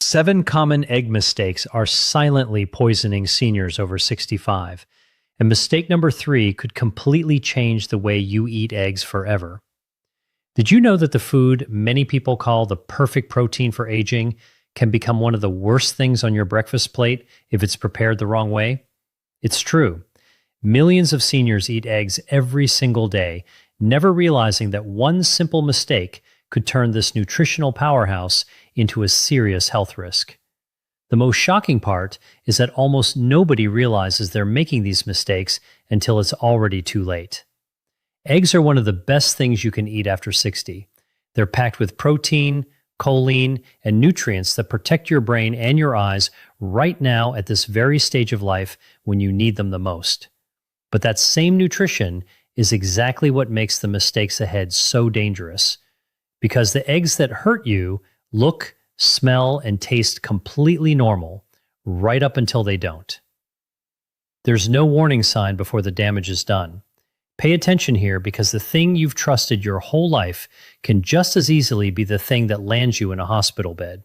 7 common egg mistakes are silently poisoning seniors over 65, and mistake number 3 could completely change the way you eat eggs forever. Did you know that the food many people call the perfect protein for aging can become one of the worst things on your breakfast plate if it's prepared the wrong way? It's true. Millions of seniors eat eggs every single day, never realizing that one simple mistake could turn this nutritional powerhouse into a serious health risk. The most shocking part is that almost nobody realizes they're making these mistakes until it's already too late. Eggs are one of the best things you can eat after 60. They're packed with protein, choline, and nutrients that protect your brain and your eyes right now at this very stage of life when you need them the most. But that same nutrition is exactly what makes the mistakes ahead so dangerous. Because the eggs that hurt you look, smell, and taste completely normal, right up until they don't. There's no warning sign before the damage is done. Pay attention here, because the thing you've trusted your whole life can just as easily be the thing that lands you in a hospital bed.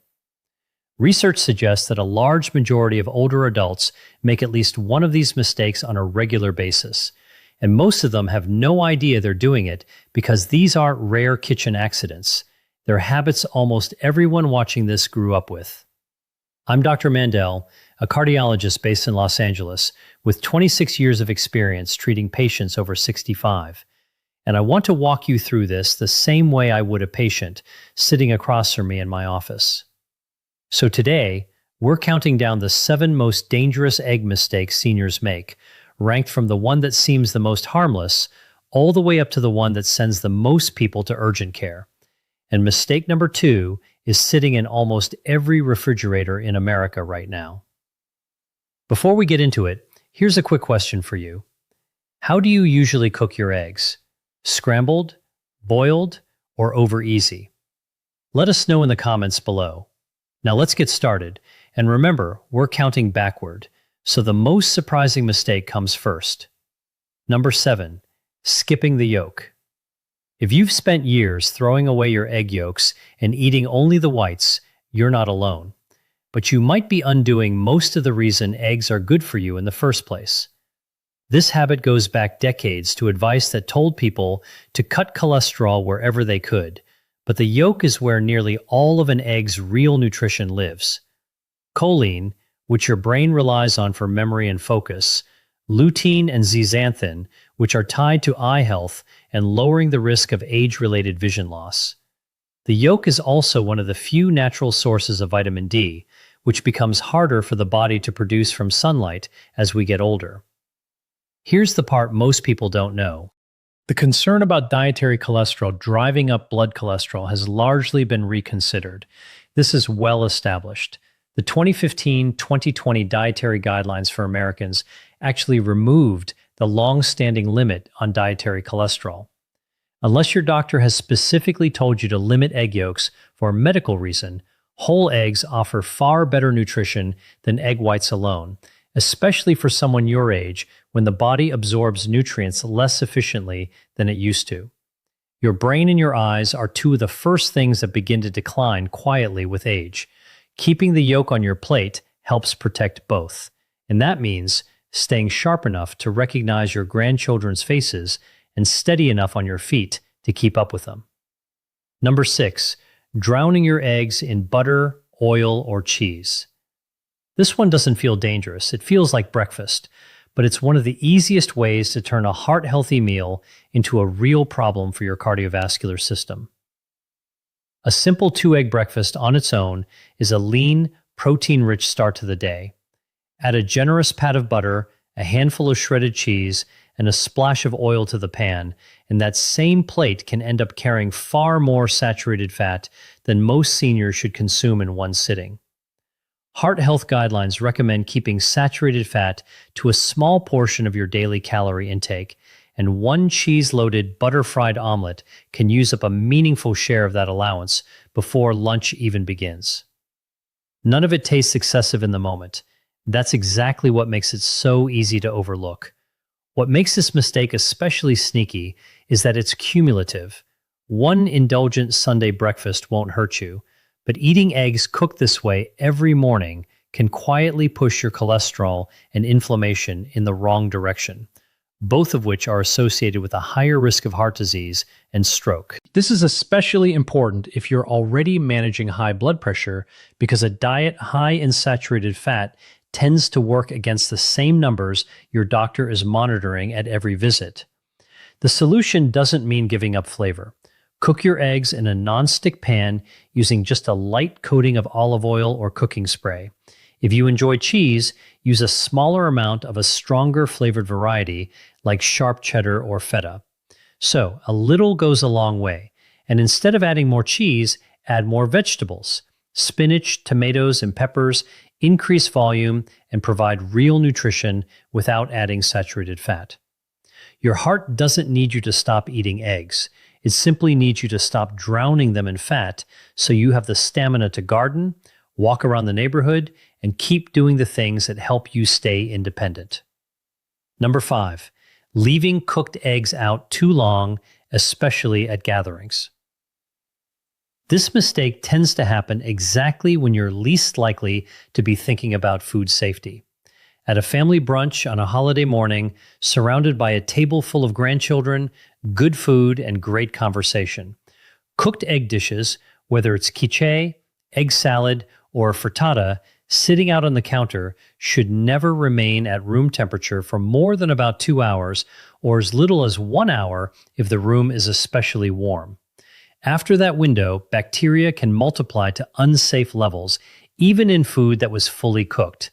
Research suggests that a large majority of older adults make at least one of these mistakes on a regular basis, and most of them have no idea they're doing it because these aren't rare kitchen accidents. They're habits almost everyone watching this grew up with. I'm Dr. Mandel, a cardiologist based in Los Angeles with 26 years of experience treating patients over 65. And I want to walk you through this the same way I would a patient sitting across from me in my office. So today, we're counting down the 7 most dangerous egg mistakes seniors make, ranked from the one that seems the most harmless all the way up to the one that sends the most people to urgent care. And mistake number 2 is sitting in almost every refrigerator in America right now. Before we get into it, here's a quick question for you. How do you usually cook your eggs? Scrambled, boiled, or over easy? Let us know in the comments below. Now let's get started. And remember, we're counting backward, so the most surprising mistake comes first. Number 7, skipping the yolk. If you've spent years throwing away your egg yolks and eating only the whites, you're not alone. But you might be undoing most of the reason eggs are good for you in the first place. This habit goes back decades to advice that told people to cut cholesterol wherever they could, but the yolk is where nearly all of an egg's real nutrition lives. Choline, which your brain relies on for memory and focus, lutein and zeaxanthin, which are tied to eye health and lowering the risk of age-related vision loss. The yolk is also one of the few natural sources of vitamin D, which becomes harder for the body to produce from sunlight as we get older. Here's the part most people don't know. The concern about dietary cholesterol driving up blood cholesterol has largely been reconsidered. This is well established. The 2015-2020 dietary guidelines for Americans actually removed the long-standing limit on dietary cholesterol. Unless your doctor has specifically told you to limit egg yolks for a medical reason, whole eggs offer far better nutrition than egg whites alone, especially for someone your age when the body absorbs nutrients less efficiently than it used to. Your brain and your eyes are 2 of the first things that begin to decline quietly with age. Keeping the yolk on your plate helps protect both, and that means staying sharp enough to recognize your grandchildren's faces and steady enough on your feet to keep up with them. Number 6, drowning your eggs in butter, oil, or cheese. This one doesn't feel dangerous. It feels like breakfast, but it's one of the easiest ways to turn a heart-healthy meal into a real problem for your cardiovascular system. A simple 2-egg breakfast on its own is a lean, protein-rich start to the day. Add a generous pat of butter, a handful of shredded cheese, and a splash of oil to the pan, and that same plate can end up carrying far more saturated fat than most seniors should consume in one sitting. Heart health guidelines recommend keeping saturated fat to a small portion of your daily calorie intake, and one cheese-loaded, butter-fried omelet can use up a meaningful share of that allowance before lunch even begins. None of it tastes excessive in the moment. That's exactly what makes it so easy to overlook. What makes this mistake especially sneaky is that it's cumulative. One indulgent Sunday breakfast won't hurt you, But eating eggs cooked this way every morning can quietly push your cholesterol and inflammation in the wrong direction, both of which are associated with a higher risk of heart disease and stroke. This is especially important if you're already managing high blood pressure, because a diet high in saturated fat tends to work against the same numbers your doctor is monitoring at every visit. The solution doesn't mean giving up flavor. Cook your eggs in a non-stick pan using just a light coating of olive oil or cooking spray. If you enjoy cheese, use a smaller amount of a stronger flavored variety like sharp cheddar or feta. So, a little goes a long way. And instead of adding more cheese, add more vegetables. Spinach, tomatoes, and peppers increase volume and provide real nutrition without adding saturated fat. Your heart doesn't need you to stop eating eggs. It simply needs you to stop drowning them in fat so you have the stamina to garden, walk around the neighborhood, and keep doing the things that help you stay independent. Number 5, leaving cooked eggs out too long, especially at gatherings. This mistake tends to happen exactly when you're least likely to be thinking about food safety. At a family brunch on a holiday morning, surrounded by a table full of grandchildren, good food, and great conversation. Cooked egg dishes, whether it's quiche, egg salad, or frittata, sitting out on the counter should never remain at room temperature for more than about 2 hours, or as little as 1 hour if the room is especially warm. After that window, bacteria can multiply to unsafe levels, even in food that was fully cooked.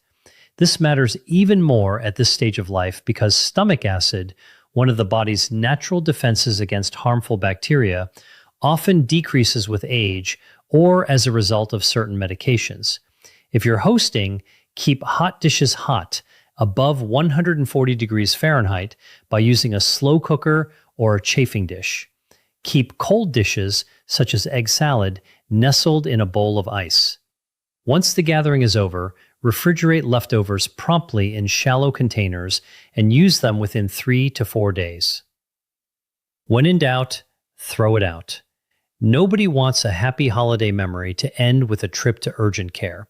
This matters even more at this stage of life because stomach acid, one of the body's natural defenses against harmful bacteria, often decreases with age or as a result of certain medications. If you're hosting, keep hot dishes hot, above 140 degrees Fahrenheit, by using a slow cooker or a chafing dish. Keep cold dishes, such as egg salad, nestled in a bowl of ice. Once the gathering is over, refrigerate leftovers promptly in shallow containers and use them within 3 to 4 days. When in doubt, throw it out. Nobody wants a happy holiday memory to end with a trip to urgent care.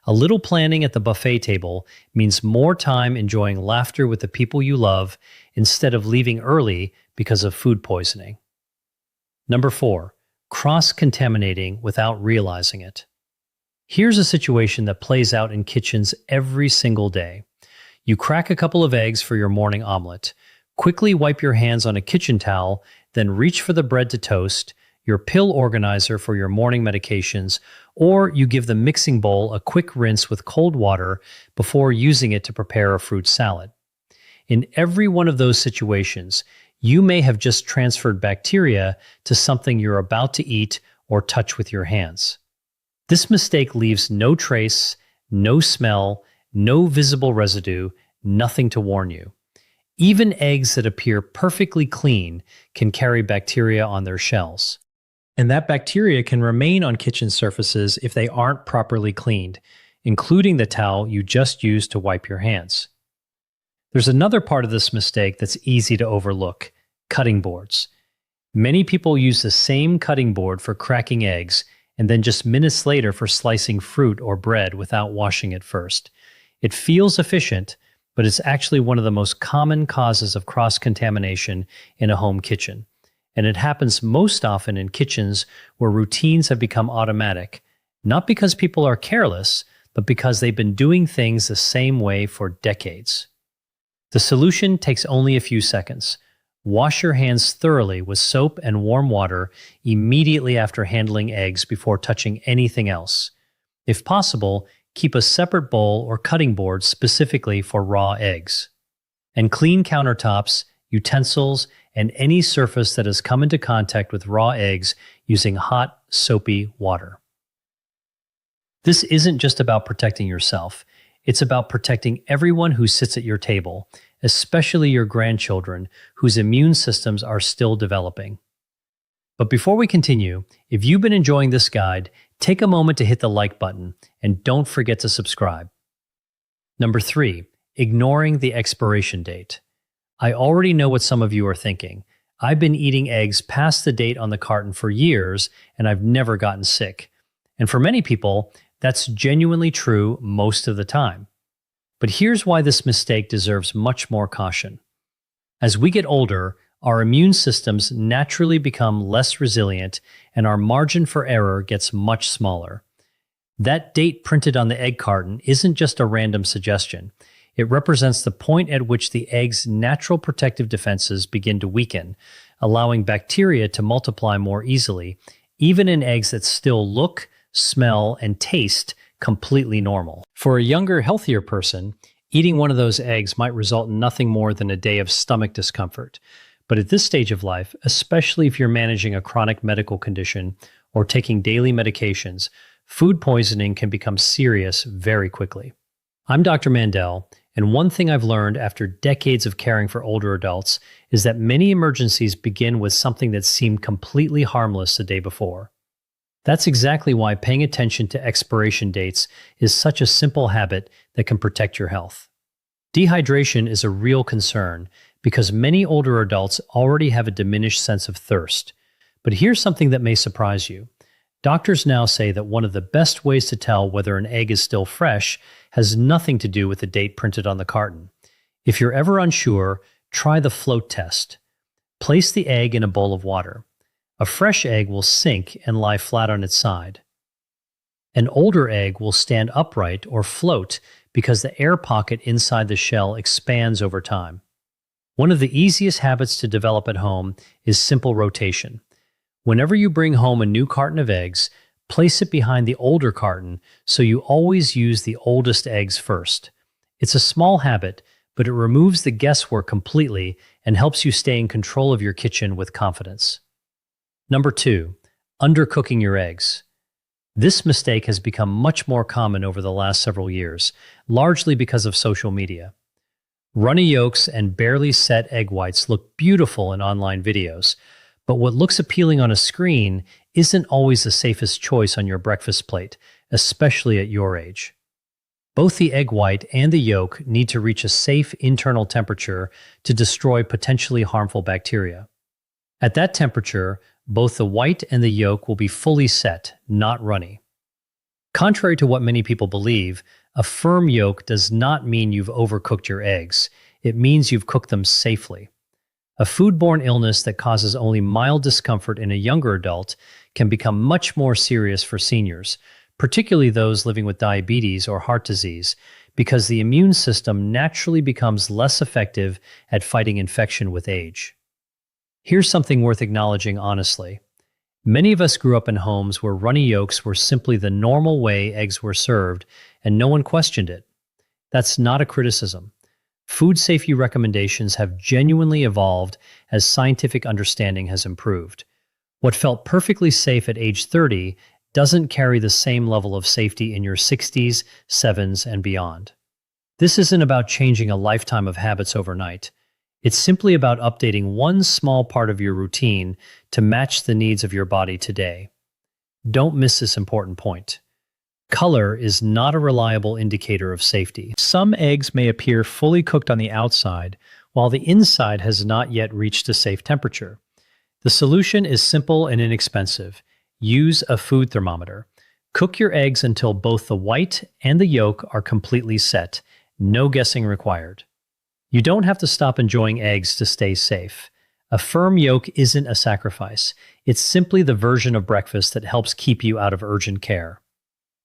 A little planning at the buffet table means more time enjoying laughter with the people you love instead of leaving early because of food poisoning. Number 4, cross-contaminating without realizing it. Here's a situation that plays out in kitchens every single day. You crack a couple of eggs for your morning omelet, quickly wipe your hands on a kitchen towel, then reach for the bread to toast, your pill organizer for your morning medications, or you give the mixing bowl a quick rinse with cold water before using it to prepare a fruit salad. In every one of those situations, you may have just transferred bacteria to something you're about to eat or touch with your hands. This mistake leaves no trace, no smell, no visible residue, nothing to warn you. Even eggs that appear perfectly clean can carry bacteria on their shells. And that bacteria can remain on kitchen surfaces if they aren't properly cleaned, including the towel you just used to wipe your hands. There's another part of this mistake that's easy to overlook: cutting boards. Many people use the same cutting board for cracking eggs and then just minutes later for slicing fruit or bread without washing it first. It feels efficient, but it's actually one of the most common causes of cross-contamination in a home kitchen. And it happens most often in kitchens where routines have become automatic, not because people are careless, but because they've been doing things the same way for decades. The solution takes only a few seconds. Wash your hands thoroughly with soap and warm water immediately after handling eggs before touching anything else. If possible, keep a separate bowl or cutting board specifically for raw eggs. And clean countertops, utensils, and any surface that has come into contact with raw eggs using hot, soapy water. This isn't just about protecting yourself. It's about protecting everyone who sits at your table, especially your grandchildren, whose immune systems are still developing. But before we continue, if you've been enjoying this guide, take a moment to hit the like button and don't forget to subscribe. Number 3, ignoring the expiration date. I already know what some of you are thinking. I've been eating eggs past the date on the carton for years and I've never gotten sick. And for many people, that's genuinely true most of the time. But here's why this mistake deserves much more caution. As we get older, our immune systems naturally become less resilient and our margin for error gets much smaller. That date printed on the egg carton isn't just a random suggestion. It represents the point at which the egg's natural protective defenses begin to weaken, allowing bacteria to multiply more easily, even in eggs that still look, smell, and taste completely normal. For a younger, healthier person, eating one of those eggs might result in nothing more than a day of stomach discomfort. But at this stage of life, especially if you're managing a chronic medical condition or taking daily medications, food poisoning can become serious very quickly. I'm Dr. Mandel, and one thing I've learned after decades of caring for older adults is that many emergencies begin with something that seemed completely harmless the day before. That's exactly why paying attention to expiration dates is such a simple habit that can protect your health. Dehydration is a real concern because many older adults already have a diminished sense of thirst. But here's something that may surprise you. Doctors now say that one of the best ways to tell whether an egg is still fresh has nothing to do with the date printed on the carton. If you're ever unsure, try the float test. Place the egg in a bowl of water. A fresh egg will sink and lie flat on its side. An older egg will stand upright or float because the air pocket inside the shell expands over time. One of the easiest habits to develop at home is simple rotation. Whenever you bring home a new carton of eggs, place it behind the older carton so you always use the oldest eggs first. It's a small habit, but it removes the guesswork completely and helps you stay in control of your kitchen with confidence. Number 2, undercooking your eggs. This mistake has become much more common over the last several years, largely because of social media. Runny yolks and barely set egg whites look beautiful in online videos, but what looks appealing on a screen isn't always the safest choice on your breakfast plate, especially at your age. Both the egg white and the yolk need to reach a safe internal temperature to destroy potentially harmful bacteria. At that temperature, both the white and the yolk will be fully set, not runny. Contrary to what many people believe, a firm yolk does not mean you've overcooked your eggs. It means you've cooked them safely. A foodborne illness that causes only mild discomfort in a younger adult can become much more serious for seniors, particularly those living with diabetes or heart disease, because the immune system naturally becomes less effective at fighting infection with age. Here's something worth acknowledging honestly. Many of us grew up in homes where runny yolks were simply the normal way eggs were served, and no one questioned it. That's not a criticism. Food safety recommendations have genuinely evolved as scientific understanding has improved. What felt perfectly safe at age 30 doesn't carry the same level of safety in your 60s, 70s, and beyond. This isn't about changing a lifetime of habits overnight. It's simply about updating one small part of your routine to match the needs of your body today. Don't miss this important point. Color is not a reliable indicator of safety. Some eggs may appear fully cooked on the outside, while the inside has not yet reached a safe temperature. The solution is simple and inexpensive. Use a food thermometer. Cook your eggs until both the white and the yolk are completely set. No guessing required. You don't have to stop enjoying eggs to stay safe. A firm yolk isn't a sacrifice. It's simply the version of breakfast that helps keep you out of urgent care.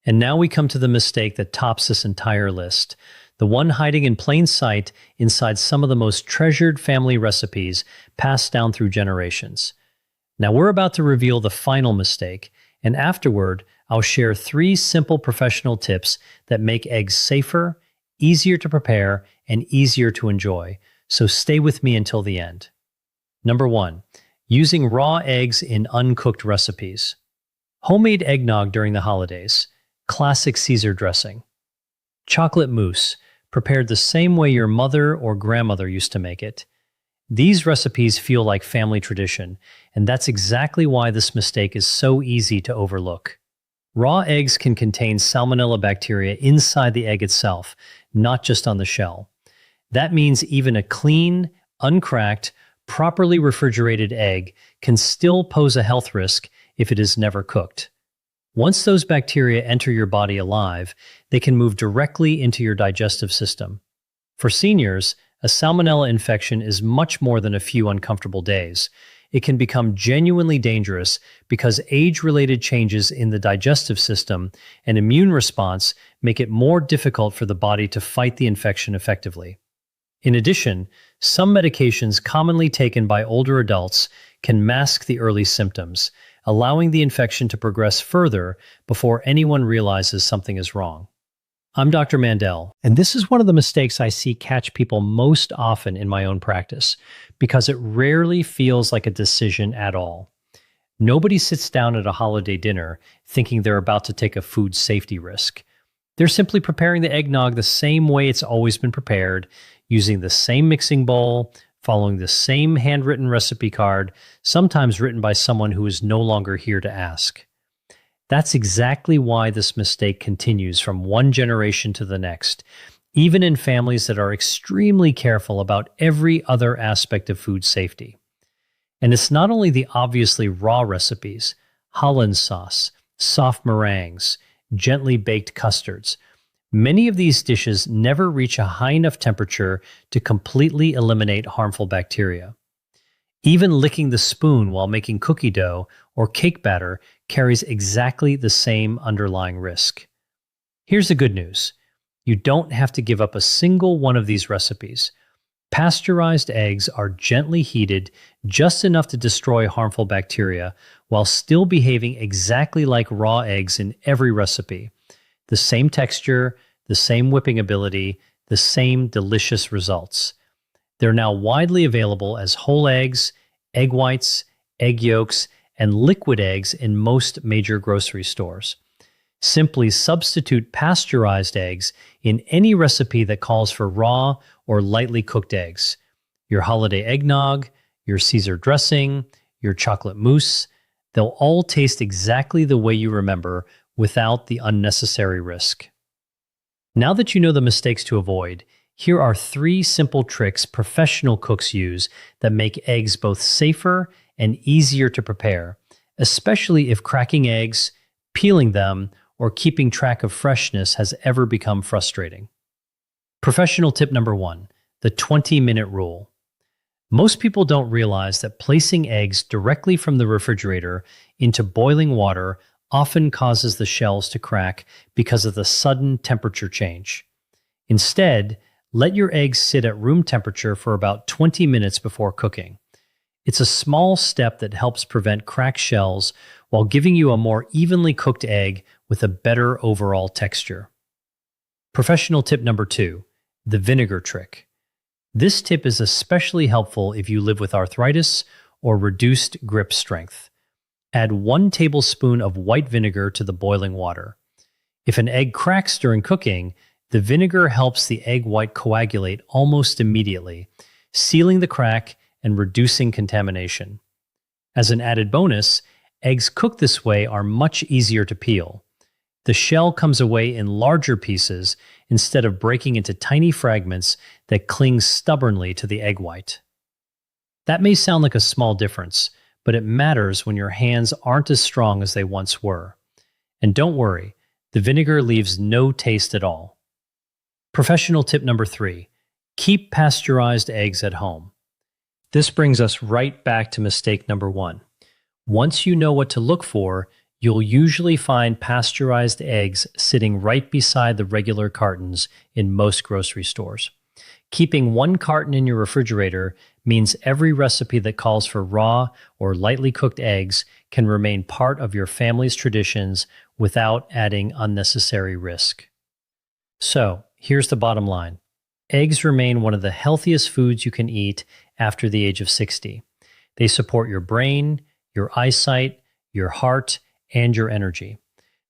And now we come to the mistake that tops this entire list, the one hiding in plain sight inside some of the most treasured family recipes passed down through generations. Now we're about to reveal the final mistake, and afterward, I'll share 3 simple professional tips that make eggs safer, easier to prepare, and easier to enjoy. So stay with me until the end. Number 1, using raw eggs in uncooked recipes. Homemade eggnog during the holidays. Classic Caesar dressing. Chocolate mousse, prepared the same way your mother or grandmother used to make it. These recipes feel like family tradition, and that's exactly why this mistake is so easy to overlook. Raw eggs can contain salmonella bacteria inside the egg itself, not just on the shell. That means even a clean, uncracked, properly refrigerated egg can still pose a health risk if it is never cooked. Once those bacteria enter your body alive, they can move directly into your digestive system. For seniors, a salmonella infection is much more than a few uncomfortable days. It can become genuinely dangerous because age-related changes in the digestive system and immune response make it more difficult for the body to fight the infection effectively. In addition, some medications commonly taken by older adults can mask the early symptoms, allowing the infection to progress further before anyone realizes something is wrong. I'm Dr. Mandel, and this is one of the mistakes I see catch people most often in my own practice, because it rarely feels like a decision at all. Nobody sits down at a holiday dinner thinking they're about to take a food safety risk. They're simply preparing the eggnog the same way it's always been prepared, using the same mixing bowl, following the same handwritten recipe card, sometimes written by someone who is no longer here to ask. That's exactly why this mistake continues from one generation to the next, even in families that are extremely careful about every other aspect of food safety. And it's not only the obviously raw recipes, Hollandaise sauce, soft meringues, gently baked custards. Many of these dishes never reach a high enough temperature to completely eliminate harmful bacteria. Even licking the spoon while making cookie dough or cake batter carries exactly the same underlying risk. Here's the good news. You don't have to give up a single one of these recipes. Pasteurized eggs are gently heated just enough to destroy harmful bacteria while still behaving exactly like raw eggs in every recipe. The same texture, the same whipping ability, the same delicious results. They're now widely available as whole eggs, egg whites, egg yolks, and liquid eggs in most major grocery stores. Simply substitute pasteurized eggs in any recipe that calls for raw or lightly cooked eggs. Your holiday eggnog, your Caesar dressing, your chocolate mousse, they'll all taste exactly the way you remember without the unnecessary risk. Now that you know the mistakes to avoid, here are 3 simple tricks professional cooks use that make eggs both safer and easier to prepare, especially if cracking eggs, peeling them, or keeping track of freshness has ever become frustrating. Professional tip number 1, the 20-minute rule. Most people don't realize that placing eggs directly from the refrigerator into boiling water often causes the shells to crack because of the sudden temperature change. Instead, let your eggs sit at room temperature for about 20 minutes before cooking. It's a small step that helps prevent cracked shells while giving you a more evenly cooked egg with a better overall texture. Professional tip number 2, the vinegar trick. This tip is especially helpful if you live with arthritis or reduced grip strength. Add 1 tablespoon of white vinegar to the boiling water. If an egg cracks during cooking, the vinegar helps the egg white coagulate almost immediately, sealing the crack and reducing contamination. As an added bonus, eggs cooked this way are much easier to peel. The shell comes away in larger pieces instead of breaking into tiny fragments that cling stubbornly to the egg white. That may sound like a small difference, but it matters when your hands aren't as strong as they once were. And don't worry, the vinegar leaves no taste at all. Professional tip number 3, keep pasteurized eggs at home. This brings us right back to mistake number 1. Once you know what to look for, you'll usually find pasteurized eggs sitting right beside the regular cartons in most grocery stores. Keeping 1 carton in your refrigerator means every recipe that calls for raw or lightly cooked eggs can remain part of your family's traditions without adding unnecessary risk. So, here's the bottom line. Eggs remain one of the healthiest foods you can eat after the age of 60. They support your brain, your eyesight, your heart, and your energy.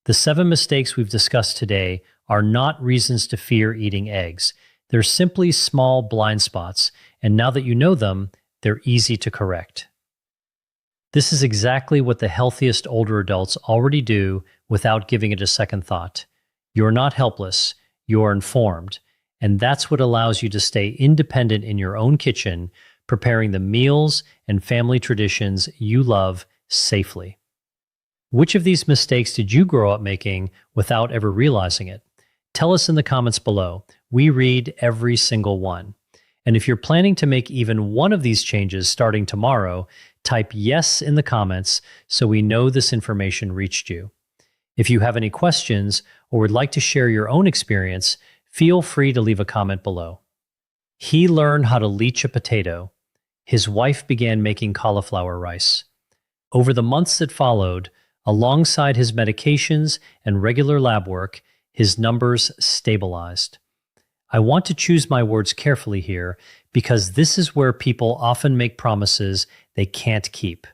The 7 mistakes we've discussed today are not reasons to fear eating eggs. They're simply small blind spots, and now that you know them, they're easy to correct. This is exactly what the healthiest older adults already do without giving it a second thought. You're not helpless, you're informed, and that's what allows you to stay independent in your own kitchen, preparing the meals and family traditions you love safely. Which of these mistakes did you grow up making without ever realizing it? Tell us in the comments below. We read every single one. And if you're planning to make even one of these changes starting tomorrow, type yes in the comments so we know this information reached you. If you have any questions or would like to share your own experience, feel free to leave a comment below. He learned how to leach a potato. His wife began making cauliflower rice. Over the months that followed, alongside his medications and regular lab work, his numbers stabilized. I want to choose my words carefully here because this is where people often make promises they can't keep.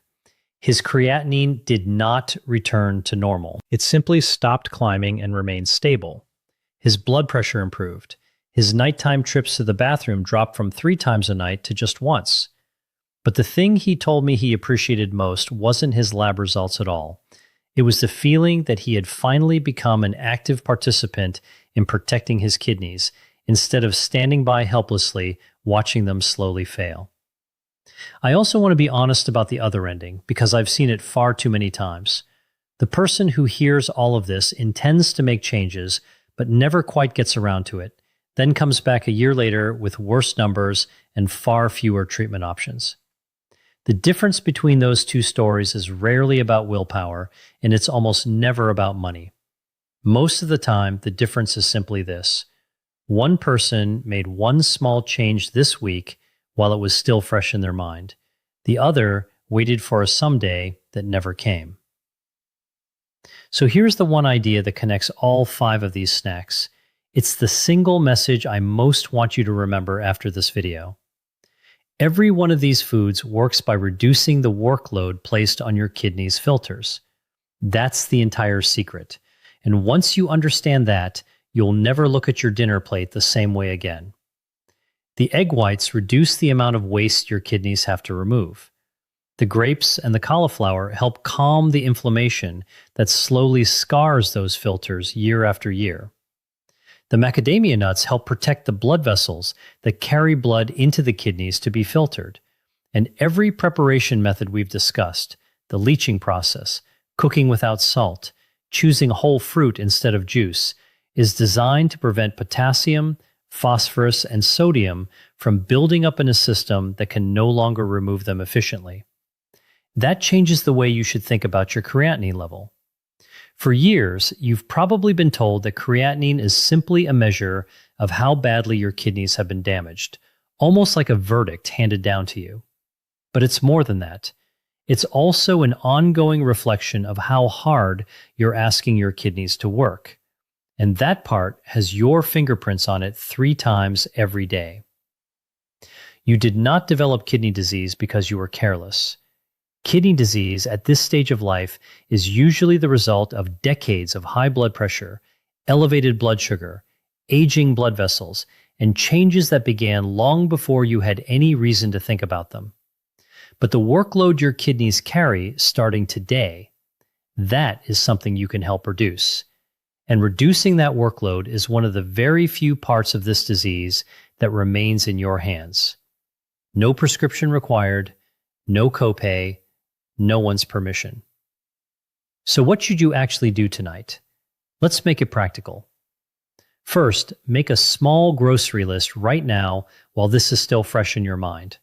His creatinine did not return to normal. It simply stopped climbing and remained stable. His blood pressure improved. His nighttime trips to the bathroom dropped from 3 times a night to just once. But the thing he told me he appreciated most wasn't his lab results at all. It was the feeling that he had finally become an active participant in protecting his kidneys, instead of standing by helplessly watching them slowly fail. I also want to be honest about the other ending, because I've seen it far too many times. The person who hears all of this intends to make changes, but never quite gets around to it, then comes back a year later with worse numbers and far fewer treatment options. The difference between those two stories is rarely about willpower, and it's almost never about money. Most of the time, the difference is simply this. One person made one small change this week while it was still fresh in their mind. The other waited for a someday that never came. So here's the one idea that connects all 5 of these snacks. It's the single message I most want you to remember after this video. Every one of these foods works by reducing the workload placed on your kidneys' filters. That's the entire secret. And once you understand that, you'll never look at your dinner plate the same way again. The egg whites reduce the amount of waste your kidneys have to remove. The grapes and the cauliflower help calm the inflammation that slowly scars those filters year after year. The macadamia nuts help protect the blood vessels that carry blood into the kidneys to be filtered. And every preparation method we've discussed, the leaching process, cooking without salt, choosing whole fruit instead of juice, is designed to prevent potassium, phosphorus, and sodium from building up in a system that can no longer remove them efficiently. That changes the way you should think about your creatinine level. For years, you've probably been told that creatinine is simply a measure of how badly your kidneys have been damaged, almost like a verdict handed down to you. But it's more than that. It's also an ongoing reflection of how hard you're asking your kidneys to work. And that part has your fingerprints on it 3 times every day. You did not develop kidney disease because you were careless. Kidney disease at this stage of life is usually the result of decades of high blood pressure, elevated blood sugar, aging blood vessels, and changes that began long before you had any reason to think about them. But the workload your kidneys carry starting today, that is something you can help reduce. And reducing that workload is one of the very few parts of this disease that remains in your hands. No prescription required, no copay, no one's permission. So what should you actually do tonight? Let's make it practical. First, make a small grocery list right now while this is still fresh in your mind.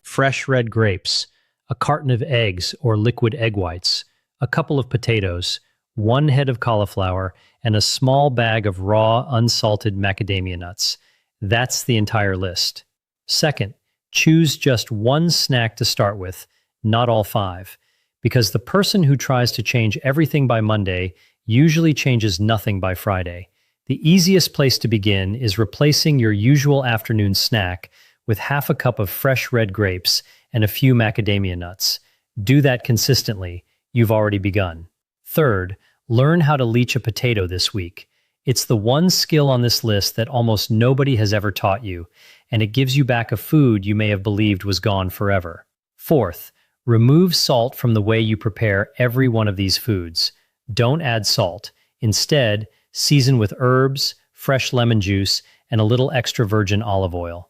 Fresh red grapes, a carton of eggs or liquid egg whites, a couple of potatoes, 1 head of cauliflower, and a small bag of raw, unsalted macadamia nuts. That's the entire list. Second, choose just one snack to start with, not all 5, because the person who tries to change everything by Monday usually changes nothing by Friday. The easiest place to begin is replacing your usual afternoon snack with half a cup of fresh red grapes and a few macadamia nuts. Do that consistently. You've already begun. Third, learn how to leach a potato this week. It's the one skill on this list that almost nobody has ever taught you, and it gives you back a food you may have believed was gone forever. Fourth, remove salt from the way you prepare every one of these foods. Don't add salt. Instead, season with herbs, fresh lemon juice, and a little extra virgin olive oil.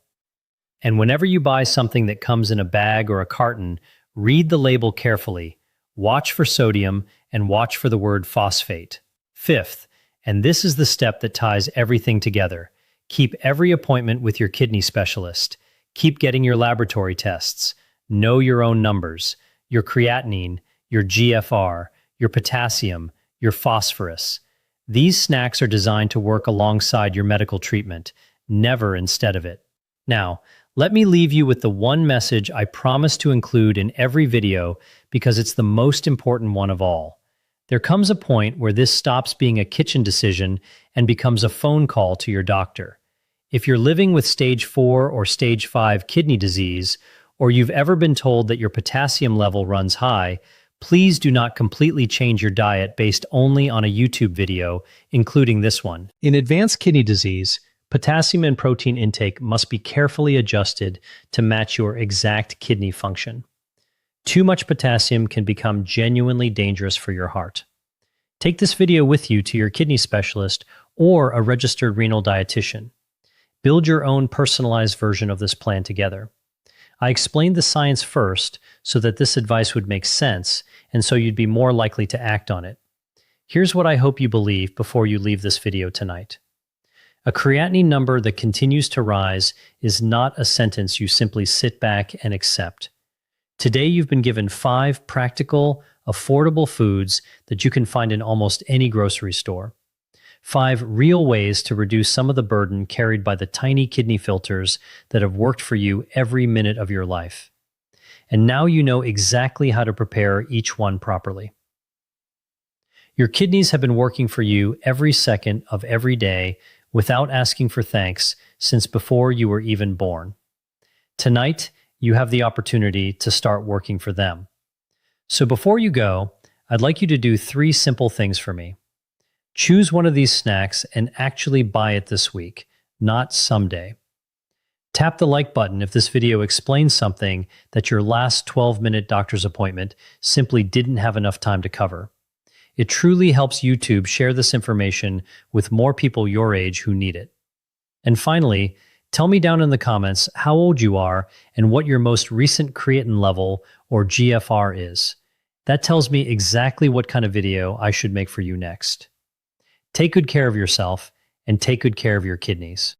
And whenever you buy something that comes in a bag or a carton, read the label carefully. Watch for sodium and watch for the word phosphate. Fifth, and this is the step that ties everything together, keep every appointment with your kidney specialist. Keep getting your laboratory tests. Know your own numbers, your creatinine, your GFR, your potassium, your phosphorus. These snacks are designed to work alongside your medical treatment, never instead of it. Now, let me leave you with the one message I promise to include in every video because it's the most important one of all. There comes a point where this stops being a kitchen decision and becomes a phone call to your doctor. If you're living with stage 4 or stage 5 kidney disease, or you've ever been told that your potassium level runs high, please do not completely change your diet based only on a YouTube video, including this one. In advanced kidney disease, potassium and protein intake must be carefully adjusted to match your exact kidney function. Too much potassium can become genuinely dangerous for your heart. Take this video with you to your kidney specialist or a registered renal dietitian. Build your own personalized version of this plan together. I explained the science first so that this advice would make sense and so you'd be more likely to act on it. Here's what I hope you believe before you leave this video tonight. A creatinine number that continues to rise is not a sentence you simply sit back and accept. Today you've been given 5 practical, affordable foods that you can find in almost any grocery store. 5 real ways to reduce some of the burden carried by the tiny kidney filters that have worked for you every minute of your life. And now you know exactly how to prepare each one properly. Your kidneys have been working for you every second of every day without asking for thanks since before you were even born. Tonight, you have the opportunity to start working for them. So before you go, I'd like you to do 3 simple things for me. Choose one of these snacks and actually buy it this week, not someday. Tap the like button if this video explains something that your last 12-minute doctor's appointment simply didn't have enough time to cover. It truly helps YouTube share this information with more people your age who need it. And finally, tell me down in the comments how old you are and what your most recent creatine level or GFR is. That tells me exactly what kind of video I should make for you next. Take good care of yourself and take good care of your kidneys.